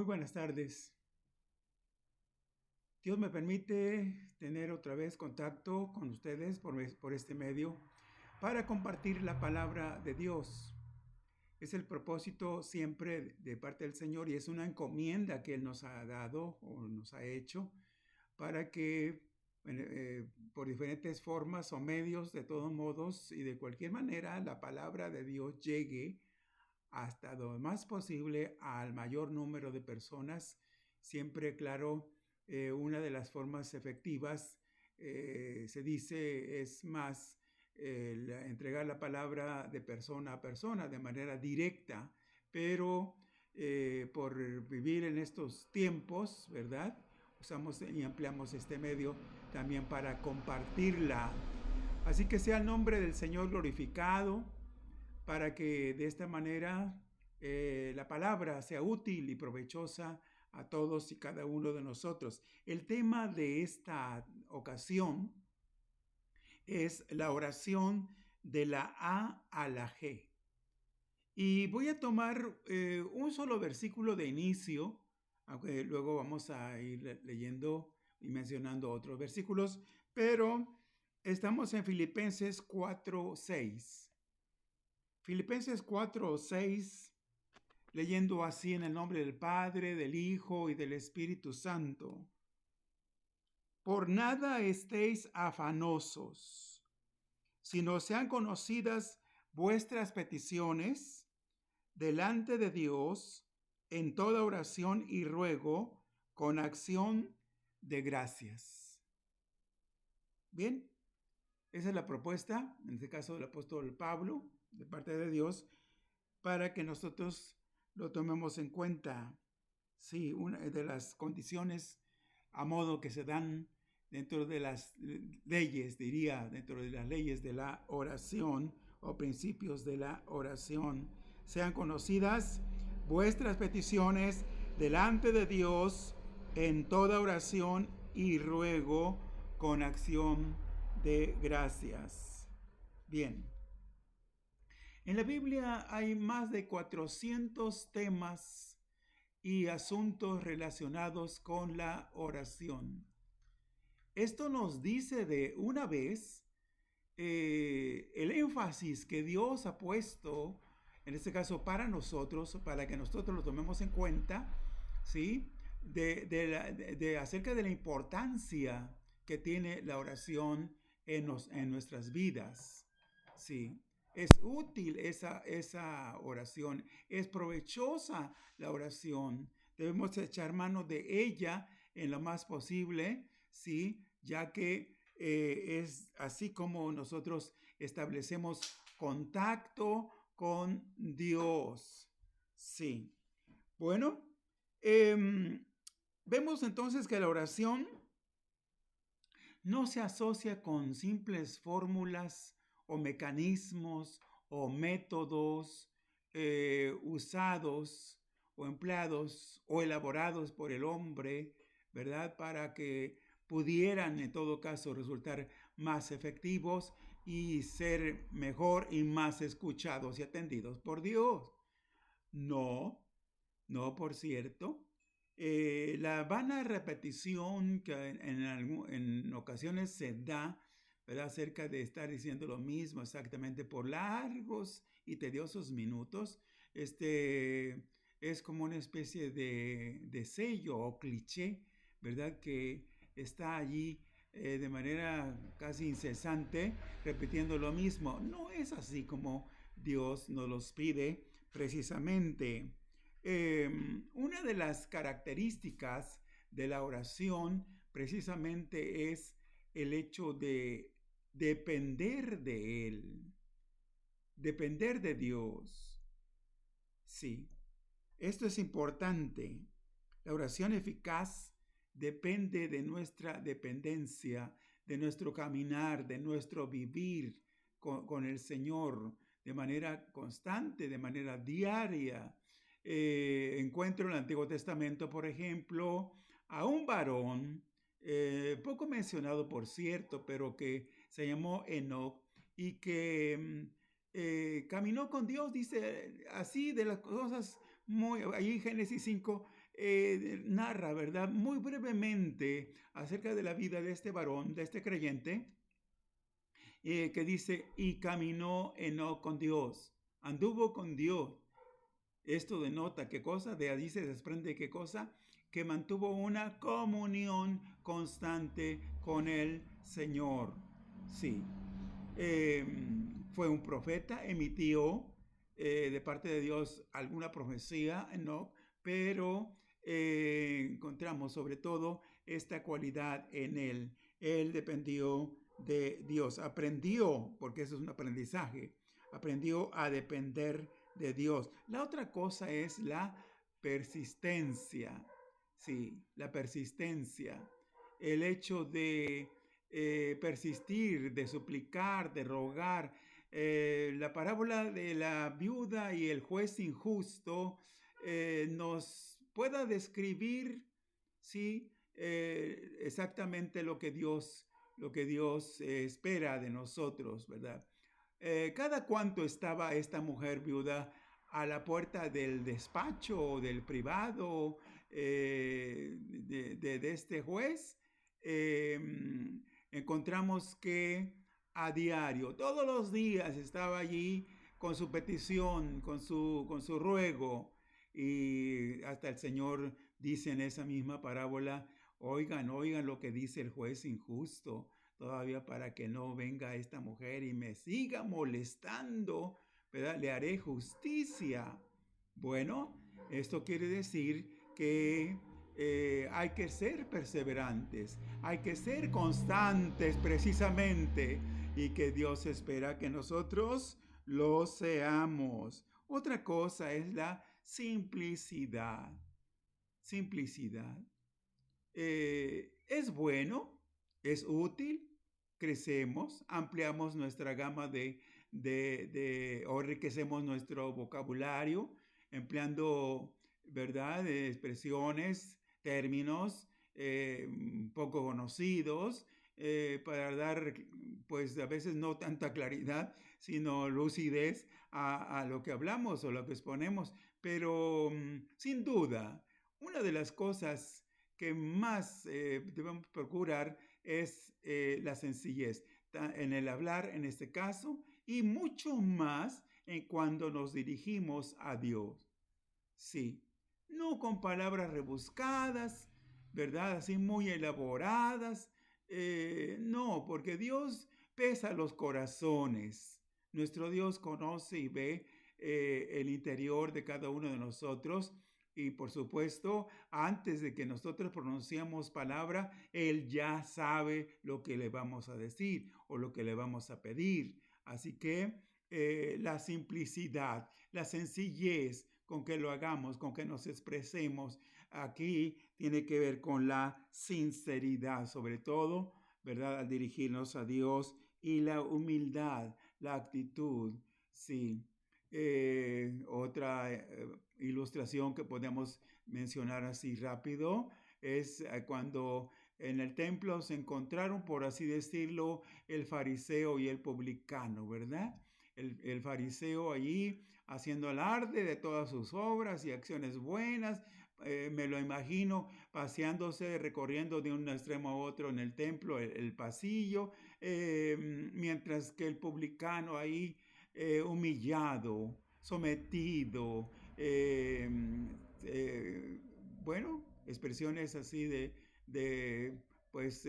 Muy buenas tardes. Dios me permite tener otra vez contacto con ustedes por este medio para compartir la palabra de Dios. Es el propósito siempre de parte del Señor y es una encomienda que Él nos ha dado o nos ha hecho para que por diferentes formas o medios, de todos modos y de cualquier manera, la palabra de Dios llegue hasta lo más posible al mayor número de personas. Siempre, claro, una de las formas efectivas, se dice, es más entregar la palabra de persona a persona de manera directa, pero por vivir en estos tiempos, ¿verdad? Usamos y ampliamos este medio también para compartirla. Así que sea el nombre del Señor glorificado, para que de esta manera la palabra sea útil y provechosa a todos y cada uno de nosotros. El tema de esta ocasión es la oración de la A a la G. Y voy a tomar un solo versículo de inicio, aunque luego vamos a ir leyendo y mencionando otros versículos, pero estamos en Filipenses 4:6. Filipenses 4:6, leyendo así en el nombre del Padre, del Hijo y del Espíritu Santo. Por nada estéis afanosos, sino sean conocidas vuestras peticiones delante de Dios en toda oración y ruego con acción de gracias. Bien, esa es la propuesta, en este caso del apóstol Pablo, de parte de Dios, para que nosotros lo tomemos en cuenta. Sí, una de las condiciones a modo que se dan dentro de las leyes, diría, dentro de las leyes de la oración o principios de la oración. Sean conocidas vuestras peticiones delante de Dios en toda oración y ruego con acción de gracias. Bien. En la Biblia hay más de 400 temas y asuntos relacionados con la oración. Esto nos dice de una vez el énfasis que Dios ha puesto, en este caso para nosotros, para que nosotros lo tomemos en cuenta, ¿sí? Acerca de la importancia que tiene la oración en nuestras vidas, ¿sí? Es útil esa oración, es provechosa la oración. Debemos echar mano de ella en lo más posible, ¿sí? Ya que es así como nosotros establecemos contacto con Dios. Sí. Bueno, vemos entonces que la oración no se asocia con simples fórmulas o mecanismos o métodos usados o empleados o elaborados por el hombre, ¿verdad? Para que pudieran en todo caso resultar más efectivos y ser mejor y más escuchados y atendidos por Dios. No, no, por cierto. La vana repetición que en ocasiones se da, ¿verdad? Acerca de estar diciendo lo mismo exactamente por largos y tediosos minutos, es como una especie de sello o cliché, ¿verdad? Que está allí de manera casi incesante, repitiendo lo mismo. No es así como Dios nos los pide precisamente. Una de las características de la oración precisamente es el hecho de depender de Él, depender de Dios. Sí, esto es importante. La oración eficaz depende de nuestra dependencia, de nuestro caminar, de nuestro vivir con el Señor de manera constante, de manera diaria. Encuentro en el Antiguo Testamento, por ejemplo, a un varón, poco mencionado por cierto, pero que se llamó Enoc y que caminó con Dios, dice así de las cosas muy, ahí en Génesis 5, narra, ¿verdad? Muy brevemente acerca de la vida de este varón, de este creyente, que dice, y caminó Enoc con Dios, anduvo con Dios. Esto denota qué cosa, de ahí se desprende qué cosa, que mantuvo una comunión constante con el Señor. Sí, fue un profeta, emitió de parte de Dios alguna profecía, ¿no? Pero encontramos sobre todo esta cualidad en él. Él dependió de Dios, aprendió, porque eso es un aprendizaje, aprendió a depender de Dios. La otra cosa es la persistencia. Sí, la persistencia. El hecho de persistir, de suplicar, de rogar. La parábola de la viuda y el juez injusto nos pueda describir, sí, exactamente lo que Dios espera de nosotros, ¿verdad? ¿Cada cuánto estaba esta mujer viuda a la puerta del despacho o del privado de este juez? Encontramos que a diario, todos los días estaba allí con su petición, con su ruego, y hasta el Señor dice en esa misma parábola, oigan, oigan lo que dice el juez injusto, todavía para que no venga esta mujer y me siga molestando, ¿verdad? Le haré justicia. Bueno, esto quiere decir que hay que ser perseverantes, hay que ser constantes precisamente, y que Dios espera que nosotros lo seamos. Otra cosa es la simplicidad. Simplicidad. Es bueno, es útil, crecemos, ampliamos nuestra gama o enriquecemos nuestro vocabulario, empleando, ¿verdad?, expresiones, términos poco conocidos, para dar, pues a veces no tanta claridad, sino lucidez a lo que hablamos o lo que exponemos. Pero sin duda, una de las cosas que más debemos procurar es la sencillez en el hablar, en este caso, y mucho más en cuando nos dirigimos a Dios. Sí, no con palabras rebuscadas, ¿verdad? Así muy elaboradas. No, porque Dios pesa los corazones. Nuestro Dios conoce y ve el interior de cada uno de nosotros. Y por supuesto, antes de que nosotros pronunciamos palabra, Él ya sabe lo que le vamos a decir o lo que le vamos a pedir. Así que la simplicidad, la sencillez con que lo hagamos, con que nos expresemos, aquí tiene que ver con la sinceridad, sobre todo, ¿verdad? Al dirigirnos a Dios, y la humildad, la actitud, sí. Otra ilustración que podemos mencionar así rápido es cuando en el templo se encontraron, por así decirlo, el fariseo y el publicano, ¿verdad? El fariseo allí haciendo alarde de todas sus obras y acciones buenas. Me lo imagino paseándose, recorriendo de un extremo a otro en el templo, el pasillo, mientras que el publicano ahí humillado, sometido, bueno, expresiones así pues,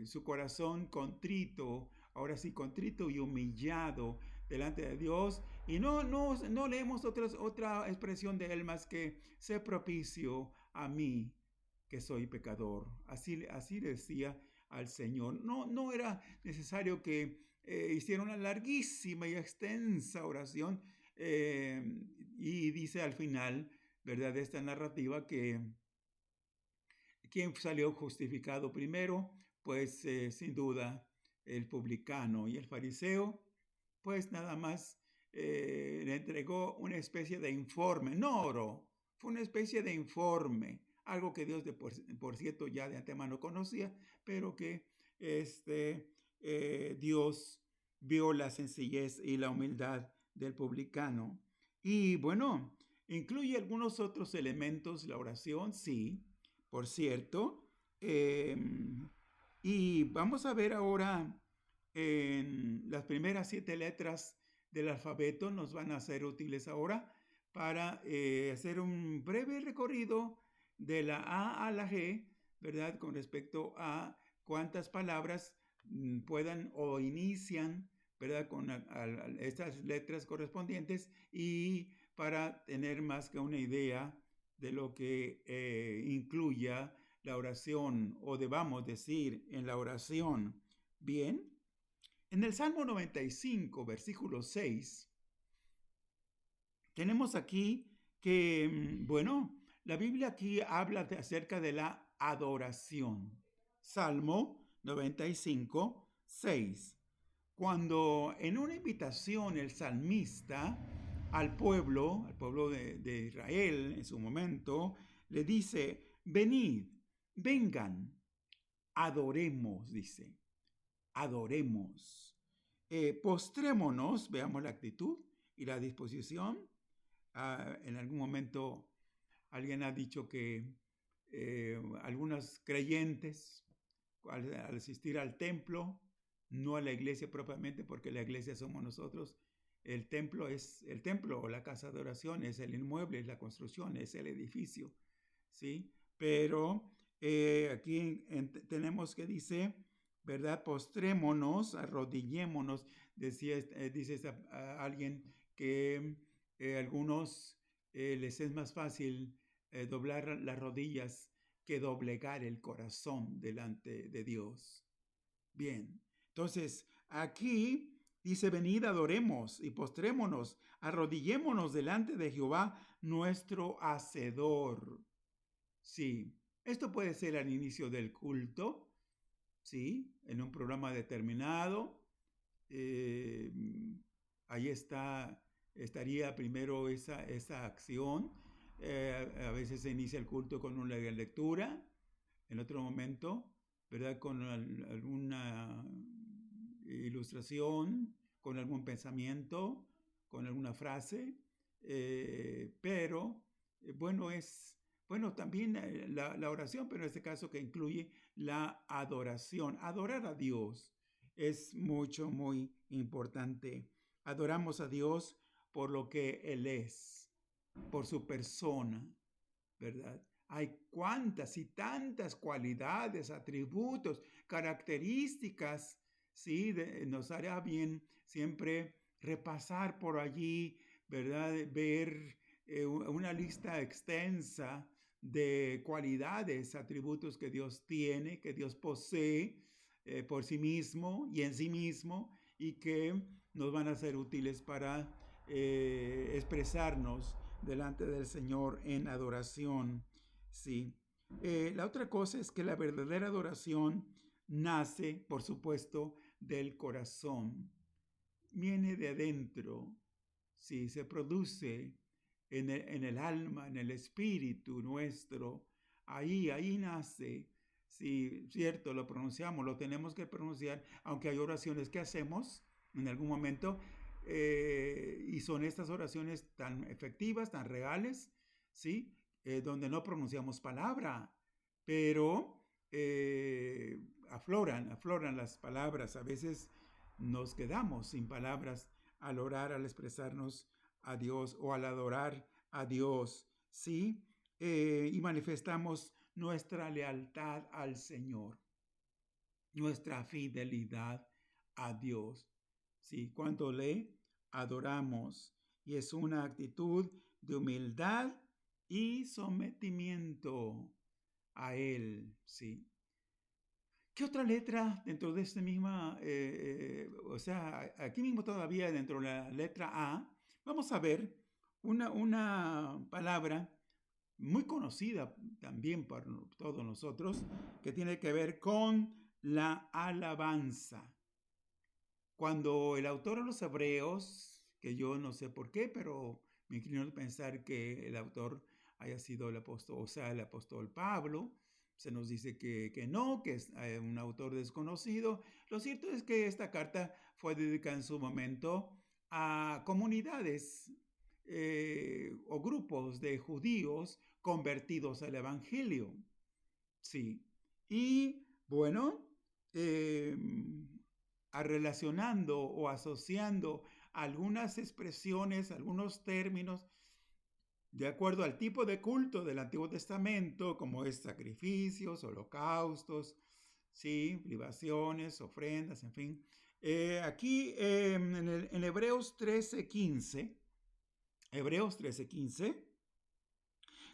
su corazón contrito, ahora sí, contrito y humillado delante de Dios. Y no leemos otra expresión de él más que: sé propicio a mí, que soy pecador. Así decía al Señor. No era necesario que hiciera una larguísima y extensa oración. Y dice al final, ¿verdad?, de esta narrativa, que ¿quién salió justificado primero? Pues sin duda el publicano, y el fariseo pues nada más le entregó una especie de informe, no oró, fue una especie de informe, algo que Dios por cierto ya de antemano conocía, pero que Dios vio la sencillez y la humildad del publicano. Y bueno, ¿Incluye algunos otros elementos la oración? Sí, por cierto. Y vamos a ver ahora en las primeras 7 letras del alfabeto, nos van a ser útiles ahora para hacer un breve recorrido de la A a la G, ¿verdad? Con respecto a cuántas palabras puedan o inician, ¿verdad? Con estas letras correspondientes y para tener más que una idea de lo que incluya la oración o debamos decir en la oración. Bien, en el Salmo 95, versículo 6, tenemos aquí que, bueno, la Biblia aquí habla acerca de la adoración. Salmo 95, 6. Cuando en una invitación el salmista al pueblo de Israel en su momento, le dice, venid, vengan, adoremos, dice, adoremos. Postrémonos, veamos la actitud y la disposición. En algún momento alguien ha dicho que algunos creyentes al asistir al templo, no a la iglesia propiamente, porque la iglesia somos nosotros, el templo o la casa de oración, es el inmueble, es la construcción, es el edificio, ¿sí? Pero aquí tenemos que dice, ¿verdad? Postrémonos, arrodillémonos, dice alguien que algunos les es más fácil doblar las rodillas que doblegar el corazón delante de Dios. Bien, entonces aquí dice, venid, adoremos y postrémonos, arrodillémonos delante de Jehová, nuestro Hacedor. Sí, esto puede ser al inicio del culto, sí, en un programa determinado. Ahí estaría primero esa acción. A veces se inicia el culto con una lectura, en otro momento, ¿verdad? Con alguna ilustración, con algún pensamiento, con alguna frase, pero bueno, también la oración, pero en este caso que incluye la adoración. Adorar a Dios es muy importante. Adoramos a Dios por lo que Él es, por su persona, ¿verdad? Hay cuantas y tantas cualidades, atributos, características, ¿sí? Nos hará bien siempre repasar por allí, ¿verdad? Ver una lista extensa de cualidades, atributos que Dios tiene, que Dios posee por sí mismo y en sí mismo, y que nos van a ser útiles para expresarnos delante del Señor en adoración. Sí. La otra cosa es que la verdadera adoración nace, por supuesto, del corazón. Viene de adentro. Sí, se produce en el alma, en el espíritu nuestro. Ahí nace. Sí, cierto, lo pronunciamos, lo tenemos que pronunciar, aunque hay oraciones que hacemos en algún momento, y son estas oraciones tan efectivas, tan reales, ¿sí? Donde no pronunciamos palabra, pero afloran las palabras. A veces nos quedamos sin palabras al orar, al expresarnos a Dios o al adorar a Dios, ¿sí? Y manifestamos nuestra lealtad al Señor, nuestra fidelidad a Dios, ¿sí? Cuando le adoramos, y es una actitud de humildad y sometimiento a Él, ¿sí? ¿Qué otra letra dentro de esta misma, o sea, aquí mismo todavía dentro de la letra A, vamos a ver una palabra muy conocida también por todos nosotros, que tiene que ver con la alabanza. Cuando el autor de los Hebreos, que yo no sé por qué, pero me inclino a pensar que el autor haya sido el apóstol, o sea, el apóstol Pablo, se nos dice que no, que es un autor desconocido. Lo cierto es que esta carta fue dedicada en su momento a comunidades o grupos de judíos convertidos al Evangelio. Sí. Y bueno, relacionando o asociando algunas expresiones, algunos términos, de acuerdo al tipo de culto del Antiguo Testamento, como es sacrificios, holocaustos, sí, libaciones, ofrendas, en fin. Aquí en Hebreos 13:15, Hebreos 13:15,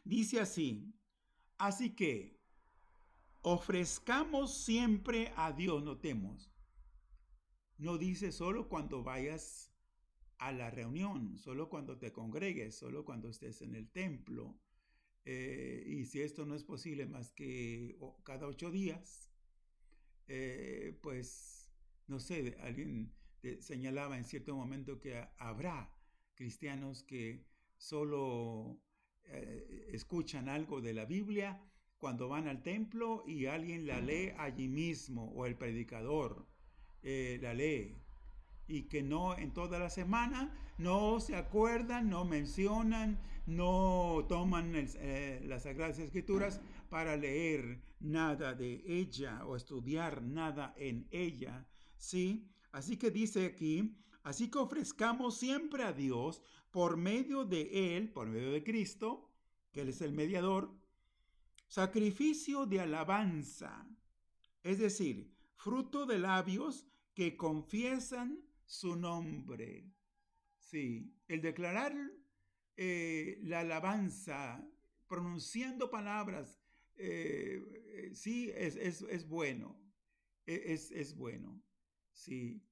dice así: así que ofrezcamos siempre a Dios, notemos, no dice solo cuando vayas a la reunión, solo cuando te congregues, solo cuando estés en el templo. Y si esto no es posible más que cada 8 días, pues, no sé, alguien señalaba en cierto momento que habrá cristianos que solo escuchan algo de la Biblia cuando van al templo y alguien la lee allí mismo, o el predicador la lee, y que no en toda la semana no se acuerdan, no mencionan, no toman las Sagradas Escrituras para leer nada de ella o estudiar nada en ella, ¿sí? Así que dice aquí, así que ofrezcamos siempre a Dios por medio de Él, por medio de Cristo, que Él es el mediador, sacrificio de alabanza, es decir, fruto de labios que confiesan su nombre. Sí, el declarar la alabanza, pronunciando palabras, sí, es bueno. Es bueno. Sí,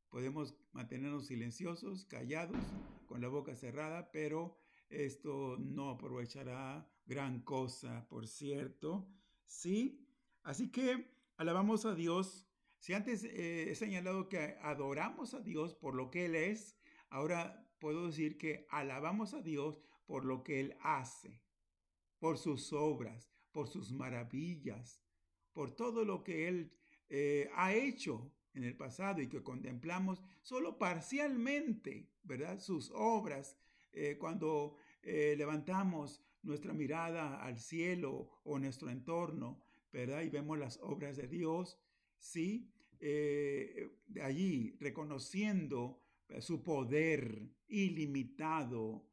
podemos mantenernos silenciosos, callados, con la boca cerrada, pero esto no aprovechará gran cosa, por cierto. Sí, así que alabamos a Dios. Si antes he señalado que adoramos a Dios por lo que Él es, ahora puedo decir que alabamos a Dios por lo que Él hace, por sus obras, por sus maravillas, por todo lo que Él ha hecho en el pasado y que contemplamos solo parcialmente, ¿verdad? Sus obras, cuando levantamos nuestra mirada al cielo o nuestro entorno, ¿verdad? Y vemos las obras de Dios, ¿sí? Allí reconociendo su poder ilimitado.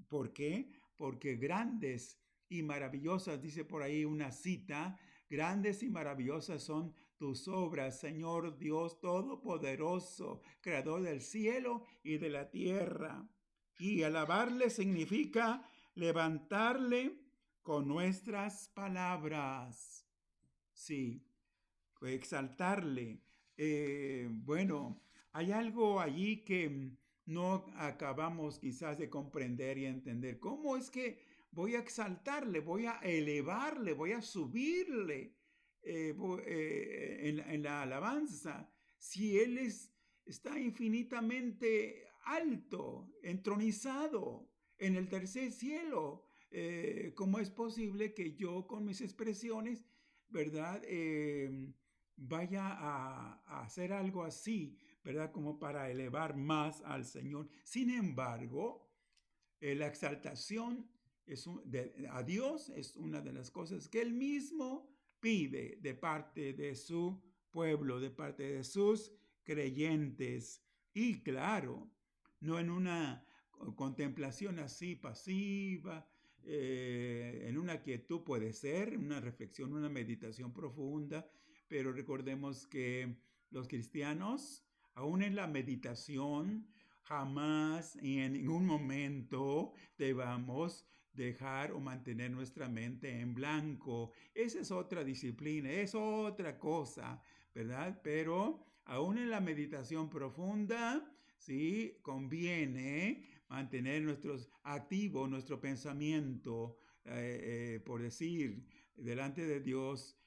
¿Por qué? Porque grandes y maravillosas, dice por ahí una cita, grandes y maravillosas son tus obras, Señor Dios Todopoderoso, Creador del cielo y de la tierra. Y alabarle significa levantarle con nuestras palabras. Sí, exaltarle. Bueno, hay algo allí que no acabamos quizás de comprender y entender. ¿Cómo es que voy a exaltarle, voy a elevarle, voy a subirle en la alabanza si Él está infinitamente alto, entronizado en el tercer cielo? ¿Cómo es posible que yo con mis expresiones, ¿verdad? Vaya a hacer algo así, ¿verdad? Como para elevar más al Señor. Sin embargo, la exaltación a Dios es una de las cosas que Él mismo pide de parte de su pueblo, de parte de sus creyentes. Y claro, no en una contemplación así pasiva, en una quietud puede ser, una reflexión, una meditación profunda, pero recordemos que los cristianos, aún en la meditación, jamás y en ningún momento debamos dejar o mantener nuestra mente en blanco. Esa es otra disciplina, es otra cosa, ¿verdad? Pero aún en la meditación profunda, sí, conviene mantener activo nuestro pensamiento, por decir, delante de Dios,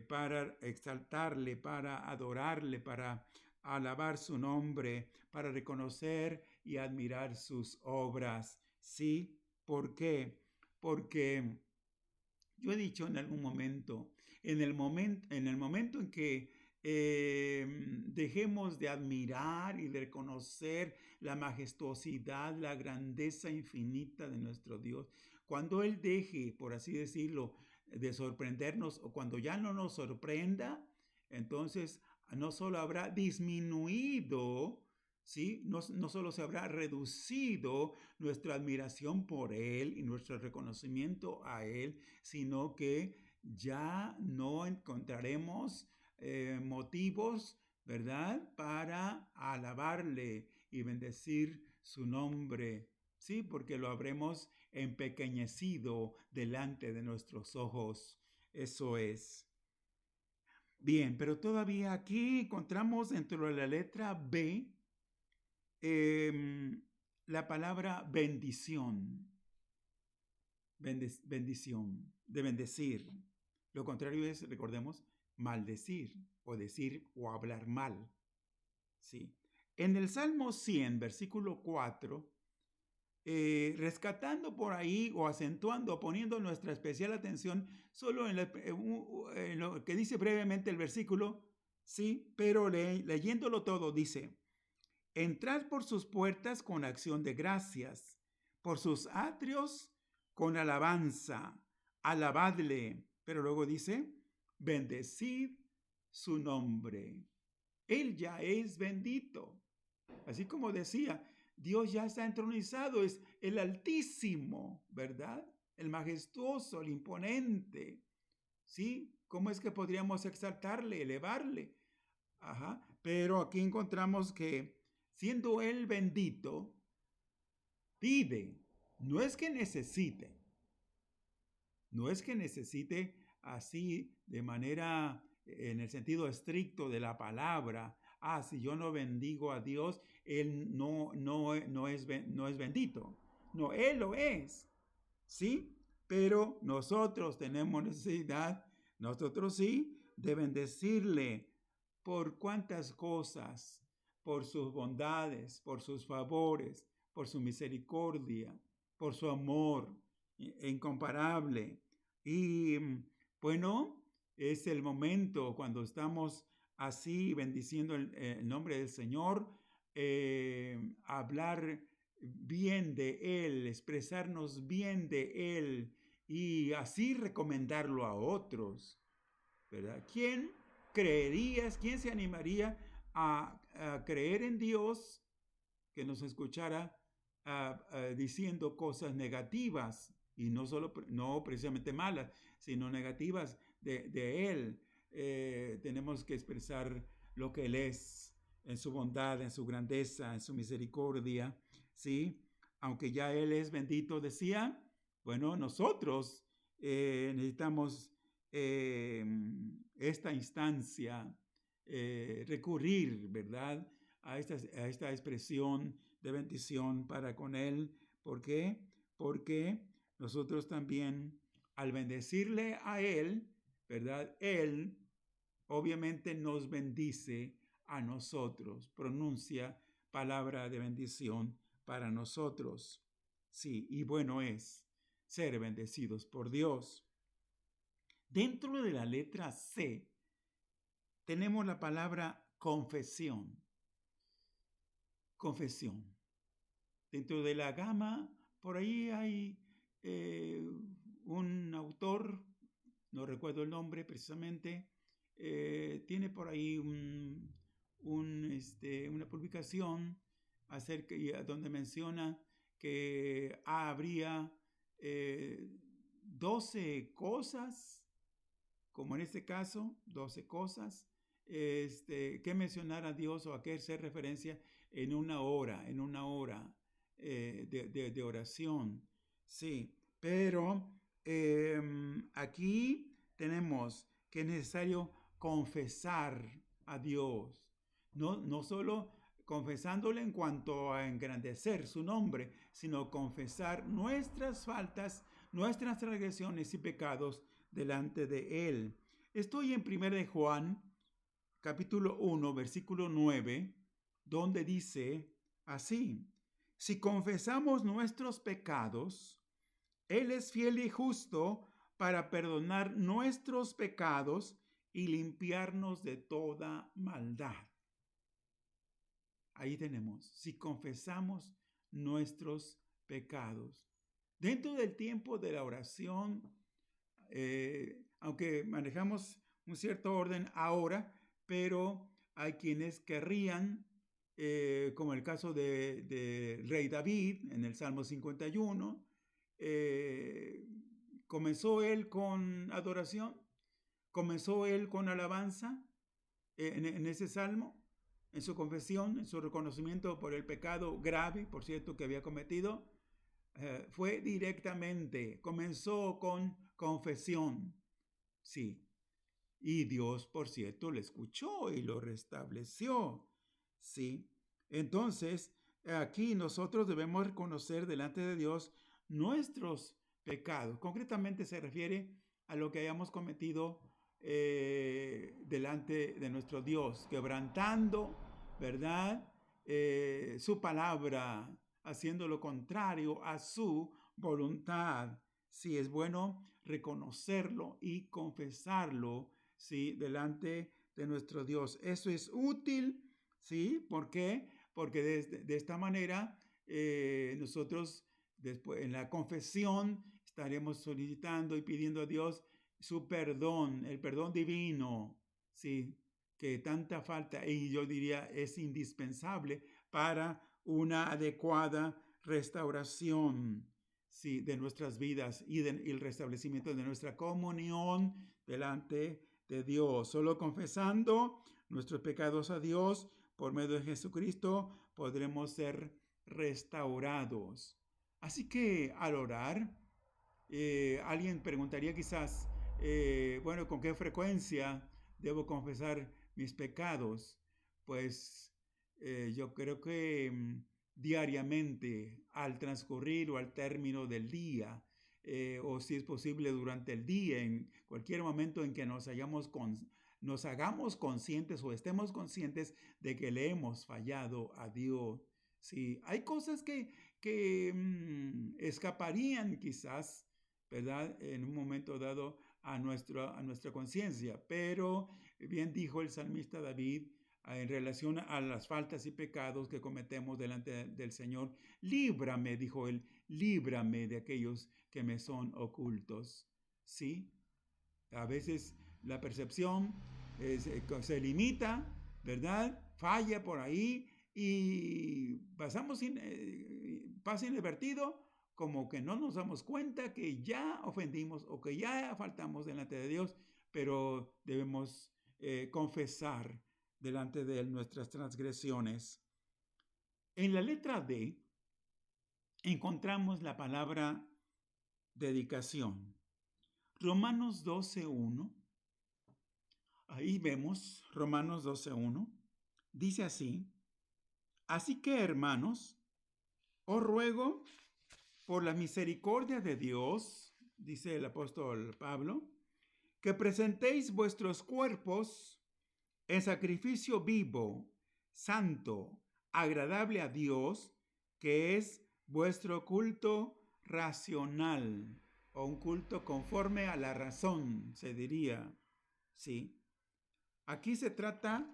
para exaltarle, para adorarle, para alabar su nombre, para reconocer y admirar sus obras. ¿Sí? ¿Por qué? Porque yo he dicho en algún momento, en el momento en que dejemos de admirar y de reconocer la majestuosidad, la grandeza infinita de nuestro Dios. Cuando Él deje, por así decirlo, de sorprendernos, o cuando ya no nos sorprenda, entonces no solo habrá disminuido, ¿sí? No solo se habrá reducido nuestra admiración por Él y nuestro reconocimiento a Él, sino que ya no encontraremos motivos, ¿verdad?, para alabarle y bendecir su nombre, ¿sí? Porque lo habremos empequeñecido delante de nuestros ojos. Eso es. Bien, pero todavía aquí encontramos dentro de la letra B la palabra bendición. Bendición, de bendecir. Lo contrario es, recordemos, maldecir o decir o hablar mal. ¿Sí? En el Salmo 100, versículo 4, rescatando por ahí o acentuando, poniendo nuestra especial atención solo en lo que dice brevemente el versículo, sí, pero leyéndolo todo dice: entrad por sus puertas con acción de gracias, por sus atrios con alabanza, alabadle. Pero luego dice: bendecid su nombre. Él ya es bendito. Así como decía, Dios ya está entronizado, es el Altísimo, ¿verdad? El majestuoso, el imponente. ¿Sí? ¿Cómo es que podríamos exaltarle, elevarle? Ajá. Pero aquí encontramos que siendo Él bendito, pide, no es que necesite, no es que necesite así de manera, en el sentido estricto de la palabra. Si yo no bendigo a Dios, Él no es bendito. No, Él lo es, ¿sí? Pero nosotros tenemos necesidad, nosotros sí, de bendecirle. ¿Por cuántas cosas? Por sus bondades, por sus favores, por su misericordia, por su amor incomparable. Y bueno, es el momento cuando estamos así bendiciendo el nombre del Señor, hablar bien de Él, expresarnos bien de Él y así recomendarlo a otros, ¿verdad? ¿Quién se animaría a creer en Dios que nos escuchara diciendo cosas negativas, y no precisamente malas, sino negativas de Él? Tenemos que expresar lo que Él es en su bondad, en su grandeza, en su misericordia, ¿sí? Aunque ya Él es bendito, decía, bueno, nosotros necesitamos esta instancia, recurrir, ¿verdad?, a esta expresión de bendición para con Él. ¿Por qué? Porque nosotros también, al bendecirle a Él, ¿verdad?, Él obviamente nos bendice a nosotros, pronuncia palabra de bendición para nosotros. Sí, y bueno es ser bendecidos por Dios. Dentro de la letra C tenemos la palabra confesión. Confesión. Dentro de la gama, por ahí hay un autor, no recuerdo el nombre precisamente, tiene por ahí una publicación donde menciona que habría 12 cosas, como en este caso, 12 cosas, que mencionar a Dios o a qué hacer referencia en una hora de oración. Sí, pero aquí tenemos que es necesario confesar a Dios, no solo confesándole en cuanto a engrandecer su nombre, sino confesar nuestras faltas, nuestras transgresiones y pecados delante de Él. Estoy en 1 de Juan, capítulo 1, versículo 9, donde dice así: si confesamos nuestros pecados, Él es fiel y justo para perdonar nuestros pecados y limpiarnos de toda maldad. Ahí tenemos, si confesamos nuestros pecados. Dentro del tiempo de la oración, aunque manejamos un cierto orden ahora, pero hay quienes querrían, como el caso de rey David en el Salmo 51, comenzó él con adoración, comenzó él con alabanza en ese salmo, en su confesión, en su reconocimiento por el pecado grave, por cierto, que había cometido. Fue directamente, comenzó con confesión, sí, y Dios, por cierto, le escuchó y lo restableció, sí. Entonces, aquí nosotros debemos reconocer delante de Dios nuestros pecados. Concretamente se refiere a lo que hayamos cometido delante de nuestro Dios, quebrantando, ¿verdad? Su palabra, haciendo lo contrario a su voluntad. Sí, es bueno reconocerlo y confesarlo, sí, delante de nuestro Dios. Eso es útil, sí. ¿Por qué? Porque de esta manera nosotros después en la confesión estaremos solicitando y pidiendo a Dios su perdón, el perdón divino, sí, que tanta falta, y yo diría es indispensable para una adecuada restauración, sí, de nuestras vidas y el restablecimiento de nuestra comunión delante de Dios. Solo confesando nuestros pecados a Dios por medio de Jesucristo podremos ser restaurados. Así que al orar, alguien preguntaría quizás, bueno, ¿con qué frecuencia debo confesar mis pecados? Pues yo creo que diariamente, al transcurrir o al término del día, o si es posible durante el día, en cualquier momento en que nos hagamos conscientes o estemos conscientes de que le hemos fallado a Dios. Sí, hay cosas que escaparían quizás, ¿verdad? En un momento dado a nuestra conciencia, pero bien dijo el salmista David en relación a las faltas y pecados que cometemos delante del Señor: líbrame, dijo él, líbrame de aquellos que me son ocultos. ¿Sí? A veces la percepción se limita, ¿verdad? Falla por ahí y pasa inadvertido, como que no nos damos cuenta que ya ofendimos o que ya faltamos delante de Dios, pero debemos confesar delante de Él nuestras transgresiones. En la letra D encontramos la palabra dedicación. Romanos 12:1. Ahí vemos Romanos 12:1. Dice así: así que, hermanos, os ruego por la misericordia de Dios, dice el apóstol Pablo, que presentéis vuestros cuerpos en sacrificio vivo, santo, agradable a Dios, que es vuestro culto racional, o un culto conforme a la razón, se diría. Sí. Aquí se trata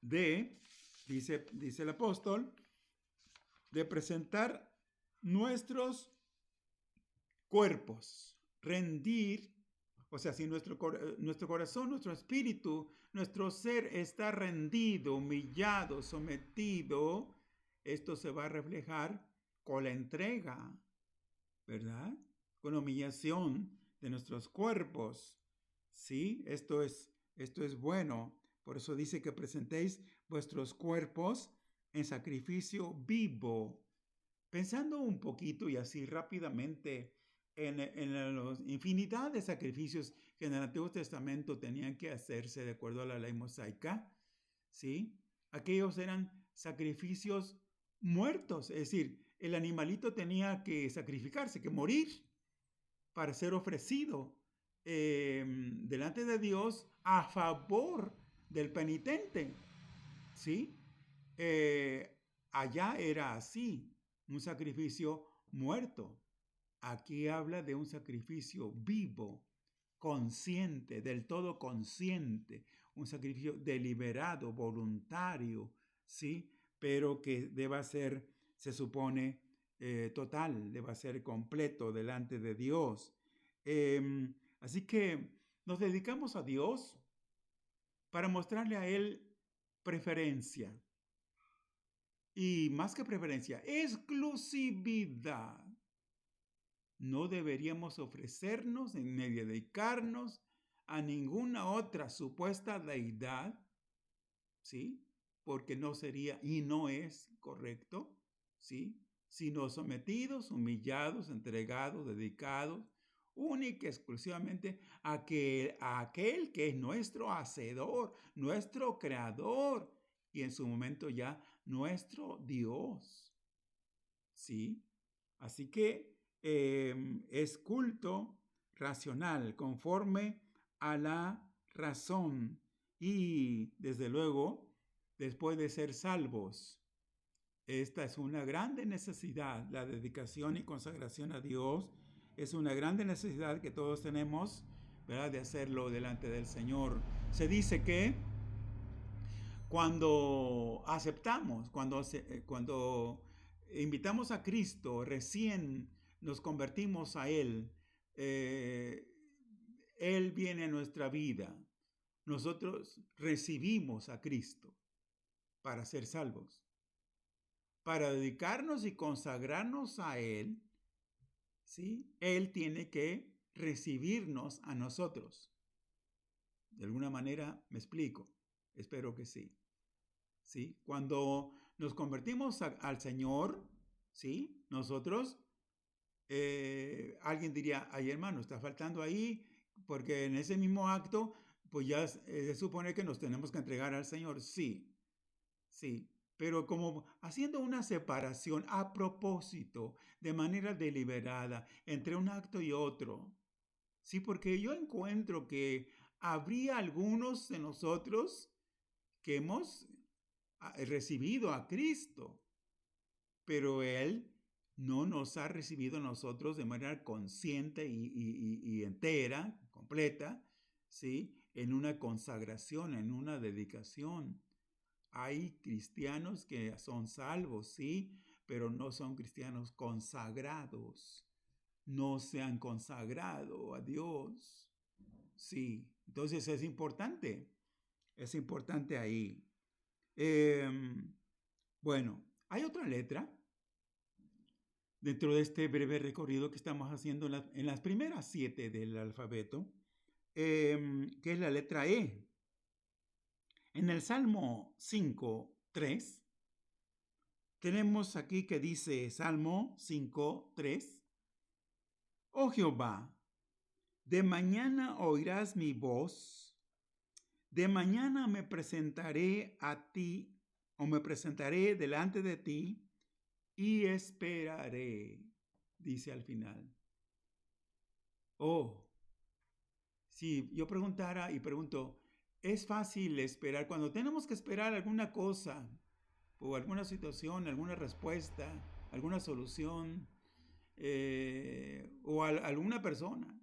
de, dice el apóstol, de presentar nuestros cuerpos, rendir, o sea, si nuestro corazón, nuestro espíritu, nuestro ser está rendido, humillado, sometido, esto se va a reflejar con la entrega, ¿verdad? Con la humillación de nuestros cuerpos. Sí, esto es bueno. Por eso dice que presentéis vuestros cuerpos en sacrificio vivo. Pensando un poquito y así rápidamente en la infinidad de sacrificios que en el Antiguo Testamento tenían que hacerse de acuerdo a la ley mosaica, ¿sí? Aquellos eran sacrificios muertos, es decir, el animalito tenía que sacrificarse, que morir para ser ofrecido delante de Dios a favor del penitente, ¿sí? Allá era así, un sacrificio muerto. Aquí habla de un sacrificio vivo. consciente, del todo consciente, un sacrificio deliberado, voluntario, ¿sí? Pero que deba ser, se supone, total, deba ser completo delante de Dios. Así que nos dedicamos a Dios para mostrarle a Él preferencia. Y más que preferencia, exclusividad. No deberíamos ofrecernos ni dedicarnos a ninguna otra supuesta deidad, ¿sí? Porque no sería y no es correcto, ¿sí? Sino sometidos, humillados, entregados, dedicados, única y exclusivamente a aquel que es nuestro hacedor, nuestro creador y en su momento ya nuestro Dios, ¿sí? Así que es culto racional, conforme a la razón y desde luego, después de ser salvos, esta es una grande necesidad, la dedicación y consagración a Dios es una grande necesidad que todos tenemos, ¿verdad?, de hacerlo delante del Señor. Se dice que cuando aceptamos, cuando invitamos a Cristo, recién nos convertimos a Él, Él viene a nuestra vida. Nosotros recibimos a Cristo para ser salvos, para dedicarnos y consagrarnos a Él, ¿sí? Él tiene que recibirnos a nosotros. De alguna manera me explico, espero que sí. ¿Sí? Cuando nos convertimos al Señor, ¿sí? Nosotros, alguien diría, ay hermano, está faltando ahí, porque en ese mismo acto, pues ya se supone que nos tenemos que entregar al Señor. Sí, sí, pero como haciendo una separación a propósito, de manera deliberada, entre un acto y otro. Sí, porque yo encuentro que habría algunos de nosotros que hemos recibido a Cristo, pero Él no nos ha recibido a nosotros de manera consciente y entera, completa, ¿sí? En una consagración, en una dedicación. Hay cristianos que son salvos, sí, pero no son cristianos consagrados. No se han consagrado a Dios. Sí, entonces es importante ahí. Bueno, hay otra letra dentro de este breve recorrido que estamos haciendo en las primeras 7 del alfabeto, que es la letra E. En el Salmo 5:3, tenemos aquí que dice Salmo 5:3, oh Jehová, de mañana oirás mi voz, de mañana me presentaré a ti, o me presentaré delante de ti, y esperaré, dice al final. Oh, si yo preguntara y pregunto, ¿es fácil esperar cuando tenemos que esperar alguna cosa o alguna situación, alguna respuesta, alguna solución o alguna persona?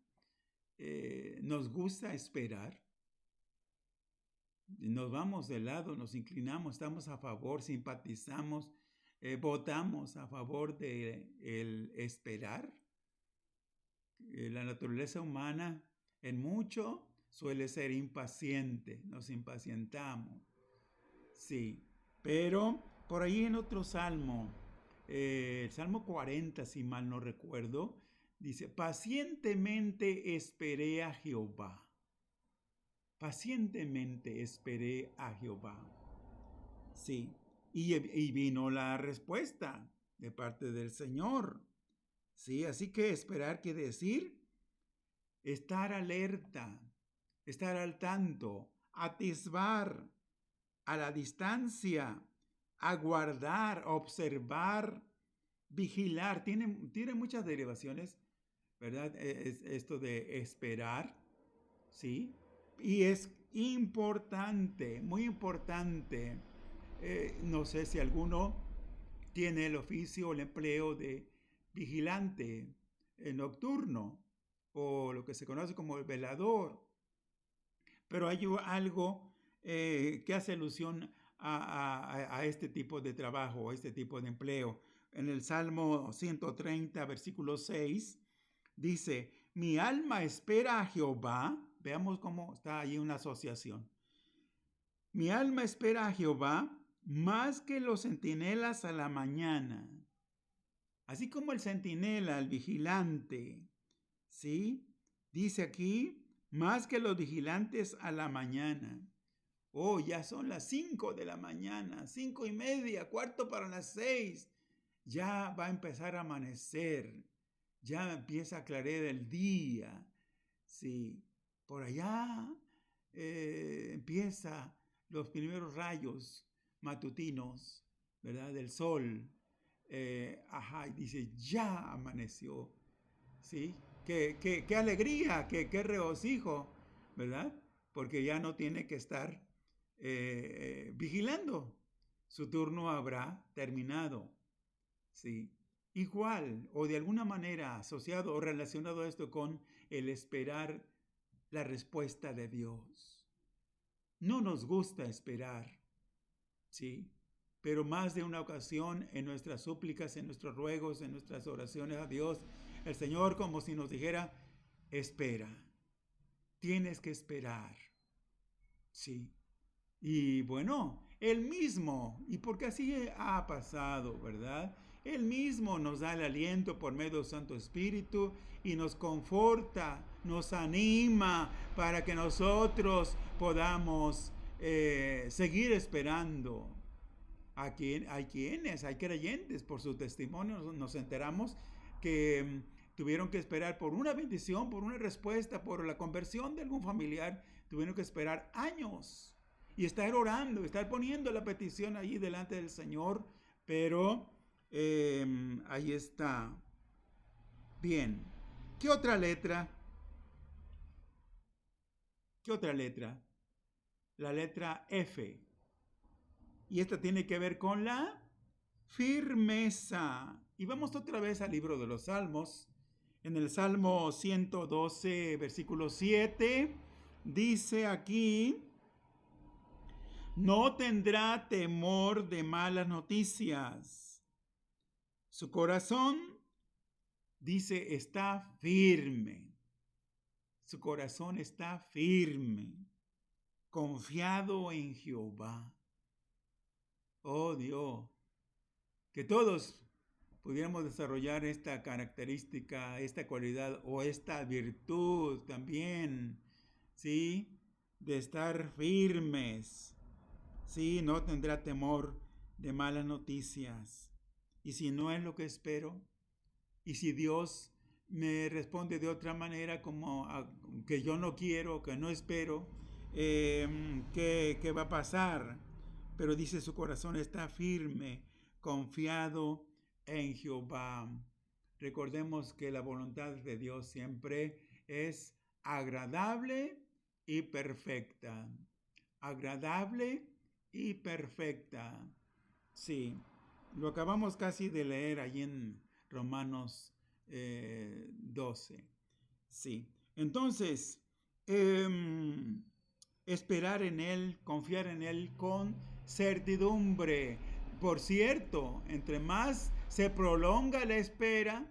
¿Nos gusta esperar? Nos vamos de lado, nos inclinamos, estamos a favor, simpatizamos, votamos a favor de el esperar. La naturaleza humana en mucho suele ser impaciente, nos impacientamos. Sí, pero por ahí en otro salmo, el Salmo 40, si mal no recuerdo, dice, pacientemente esperé a Jehová. Pacientemente esperé a Jehová. Sí, y vino la respuesta de parte del Señor. Sí, así que esperar quiere decir estar alerta, estar al tanto, atisbar, a la distancia, aguardar, observar, vigilar. Tiene muchas derivaciones, ¿verdad? Es esto de esperar, ¿sí? Y es importante, muy importante. No sé si alguno tiene el oficio o el empleo de vigilante nocturno o lo que se conoce como el velador. Pero hay algo que hace alusión a este tipo de trabajo, a este tipo de empleo. En el Salmo 130, versículo 6, dice, mi alma espera a Jehová. Veamos cómo está ahí una asociación. Mi alma espera a Jehová más que los centinelas a la mañana. Así como el centinela, el vigilante, ¿sí? Dice aquí, más que los vigilantes a la mañana. Oh, ya son las 5 de la mañana, 5:30, 5:45. Ya va a empezar a amanecer. Ya empieza a clarear el día. Sí, por allá empieza los primeros rayos matutinos, ¿verdad? Del sol. Y dice, ya amaneció. ¿Sí? Qué alegría, qué regocijo, ¿verdad? Porque ya no tiene que estar vigilando. Su turno habrá terminado. ¿Sí? Igual, o de alguna manera asociado o relacionado a esto con el esperar la respuesta de Dios. No nos gusta esperar, ¿sí? Pero más de una ocasión en nuestras súplicas, en nuestros ruegos, en nuestras oraciones a Dios, el Señor como si nos dijera, espera, tienes que esperar, ¿sí? Y bueno, Él mismo, y porque así ha pasado, ¿verdad? Él mismo nos da el aliento por medio del Santo Espíritu y nos conforta, nos anima para que nosotros podamos seguir esperando. Hay creyentes, por su testimonio nos enteramos que tuvieron que esperar por una bendición, por una respuesta, por la conversión de algún familiar, tuvieron que esperar años y estar orando, estar poniendo la petición allí delante del Señor, pero ahí está. Bien, ¿qué otra letra? ¿Qué otra letra? La letra F. Y esta tiene que ver con la firmeza. Y vamos otra vez al libro de los Salmos. En el Salmo 112, versículo 7, dice aquí, no tendrá temor de malas noticias. Su corazón, dice, está firme. Su corazón está firme, confiado en Jehová. Oh Dios, que todos pudiéramos desarrollar esta característica, esta cualidad o esta virtud también, ¿sí? De estar firmes, ¿sí? No tendrá temor de malas noticias. Y si no es lo que espero, y si Dios me responde de otra manera como que yo no quiero, que no espero, ¿qué va a pasar? Pero dice su corazón está firme, confiado en Jehová. Recordemos que la voluntad de Dios siempre es agradable y perfecta. Agradable y perfecta. Sí, lo acabamos casi de leer allí en Romanos 12. Sí, entonces, esperar en Él, confiar en Él con certidumbre. Por cierto, entre más se prolonga la espera,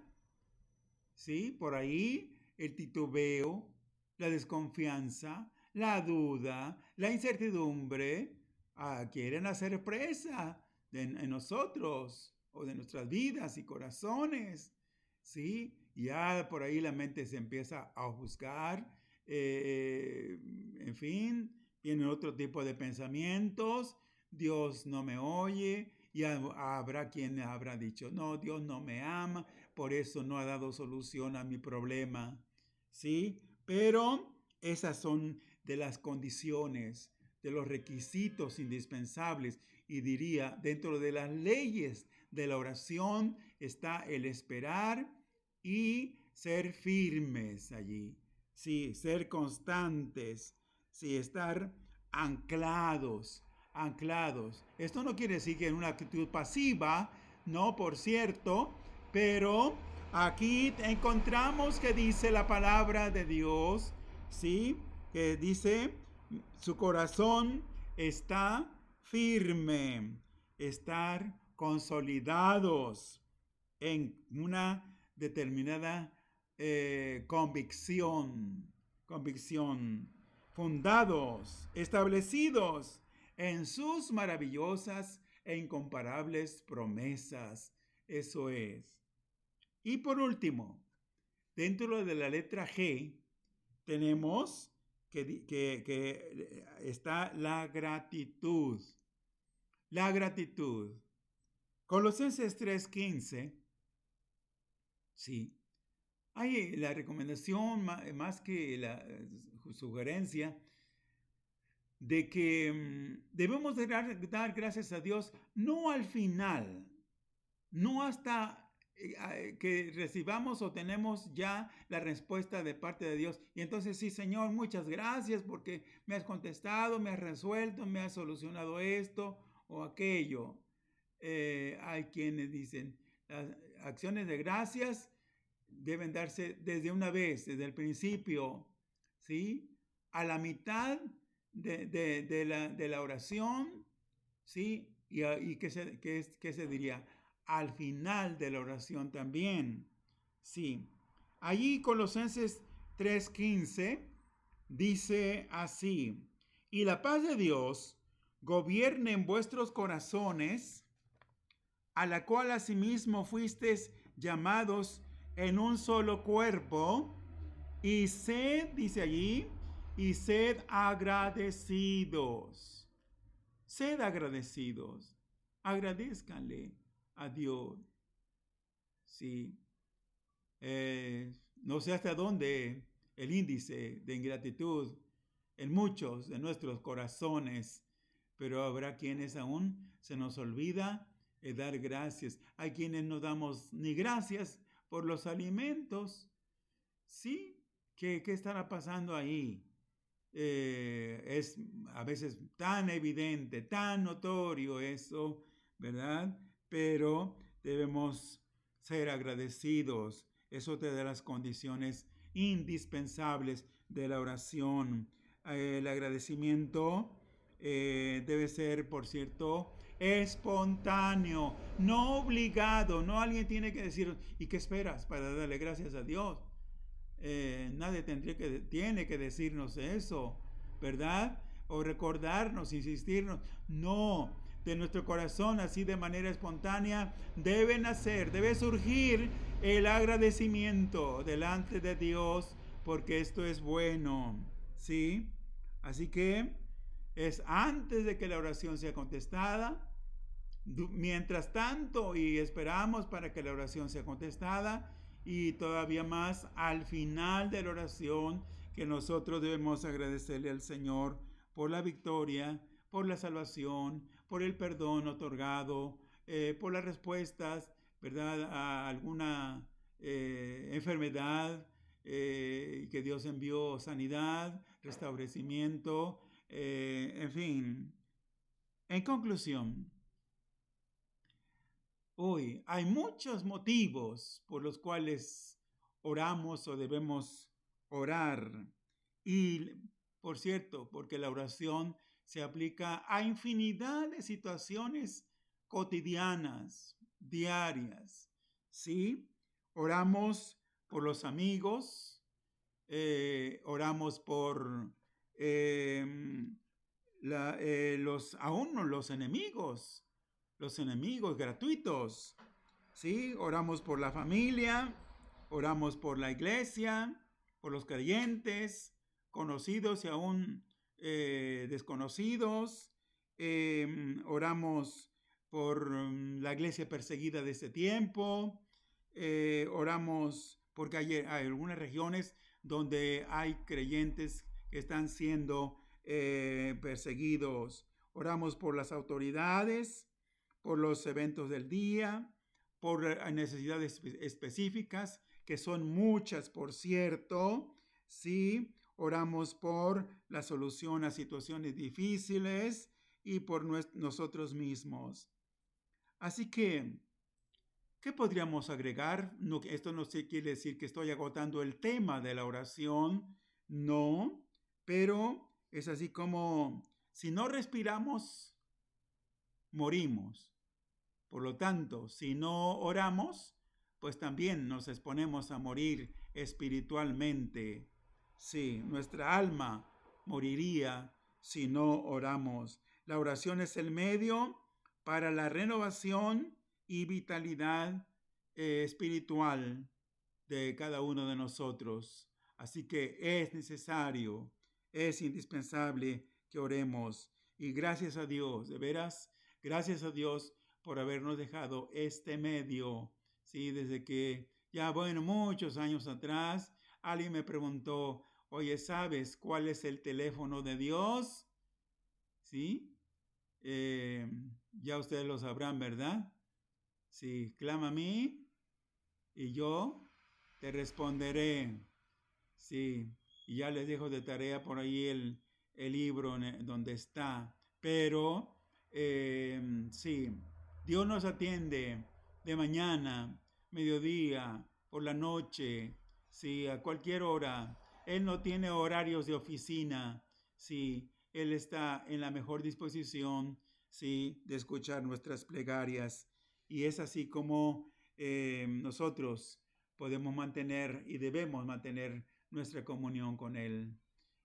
¿sí? Por ahí el titubeo, la desconfianza, la duda, la incertidumbre, quieren hacer presa en nosotros o de nuestras vidas y corazones, ¿sí? Ya por ahí la mente se empieza a ofuscar, en fin, vienen otro tipo de pensamientos, Dios no me oye, y habrá quien habrá dicho, no, Dios no me ama, por eso no ha dado solución a mi problema, ¿sí? Pero esas son de las condiciones, de los requisitos indispensables, y diría, dentro de las leyes de la oración está el esperar y ser firmes allí, sí, ser constantes, sí, estar anclados. Esto no quiere decir que en una actitud pasiva, no, por cierto, pero Aquí encontramos que dice la palabra de Dios, ¿sí? Que dice, su corazón está firme, estar consolidados en una determinada convicción, fundados, establecidos en sus maravillosas e incomparables promesas. Eso es. Y por último, dentro de la letra G, tenemos que está la gratitud. La gratitud. Colosenses 3:15, sí. Hay la recomendación, más que la sugerencia, de que debemos de dar gracias a Dios, no al final, no hasta que recibamos o tenemos ya la respuesta de parte de Dios. Y entonces, sí, Señor, muchas gracias porque me has contestado, me has resuelto, me has solucionado esto o aquello. Hay quienes dicen, las acciones de gracias deben darse desde una vez, desde el principio, ¿sí? A la mitad de la oración, ¿sí? Y ¿qué se diría? Al final de la oración también, sí. Allí Colosenses 3:15 dice así, y la paz de Dios gobierne en vuestros corazones, a la cual asimismo fuisteis llamados en un solo cuerpo, y sed, dice allí, y sed agradecidos. Sed agradecidos. Agradézcanle a Dios. Sí. No sé hasta dónde el índice de ingratitud en muchos de nuestros corazones, pero habrá quienes aún se nos olvida dar gracias. Hay quienes no damos ni gracias por los alimentos. ¿Sí? ¿Qué estará pasando ahí? Es a veces tan evidente, tan notorio eso, ¿verdad? Pero debemos ser agradecidos. Es otra de las condiciones indispensables de la oración. El agradecimiento debe ser, por cierto, espontáneo, no obligado. No alguien tiene que decir, ¿y qué esperas para darle gracias a Dios? Nadie tiene que decirnos eso, ¿verdad? O recordarnos, insistirnos. No, de nuestro corazón, así de manera espontánea, debe surgir el agradecimiento delante de Dios, porque esto es bueno, ¿sí? Así que es antes de que la oración sea contestada, mientras tanto, y esperamos para que la oración sea contestada, y todavía más al final de la oración, que nosotros debemos agradecerle al Señor por la victoria, por la salvación, por el perdón otorgado, por las respuestas, ¿verdad?, a alguna enfermedad, que Dios envió sanidad, restablecimiento, en fin. En conclusión, hoy hay muchos motivos por los cuales oramos o debemos orar. Y, por cierto, porque la oración se aplica a infinidad de situaciones cotidianas, diarias. ¿Sí? Oramos por los amigos, oramos por los enemigos gratuitos, ¿sí? Oramos por la familia, oramos por la iglesia, por los creyentes, conocidos y aún desconocidos. Oramos por la iglesia perseguida de ese tiempo. Oramos porque hay algunas regiones donde hay creyentes que están siendo perseguidos. Oramos por las autoridades, por los eventos del día, por necesidades específicas, que son muchas, por cierto. Sí, oramos por la solución a situaciones difíciles y por nosotros mismos. Así que ¿Qué podríamos agregar? No, esto no quiere decir que estoy agotando el tema de la oración, no, pero es así como si no respiramos, morimos. Por lo tanto, si no oramos, pues también nos exponemos a morir espiritualmente. Sí, nuestra alma moriría si no oramos. La oración es el medio para la renovación y vitalidad espiritual de cada uno de nosotros. Así que es necesario, es indispensable que oremos. Y gracias a Dios, de veras, gracias a Dios por habernos dejado este medio. Sí, desde que ya, bueno, muchos años atrás, alguien me preguntó, oye, ¿sabes cuál es el teléfono de Dios? ¿Sí? Ya ustedes lo sabrán, ¿verdad? Sí, clama a mí y yo te responderé. Sí, y ya les dejo de tarea por ahí el libro donde está. Pero, sí, Dios nos atiende de mañana, mediodía, por la noche, sí, a cualquier hora. Él no tiene horarios de oficina, sí, Él está en la mejor disposición, sí, de escuchar nuestras plegarias. Y es así como nosotros podemos mantener y debemos mantener nuestra comunión con Él.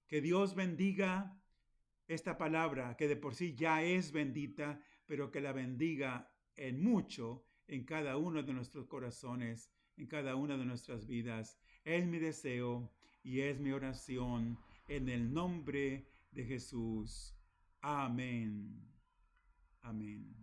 Que Dios bendiga esta palabra, que de por sí ya es bendita, pero que la bendiga en mucho en cada uno de nuestros corazones, en cada una de nuestras vidas. Es mi deseo y es mi oración en el nombre de Jesús. Amén. Amén.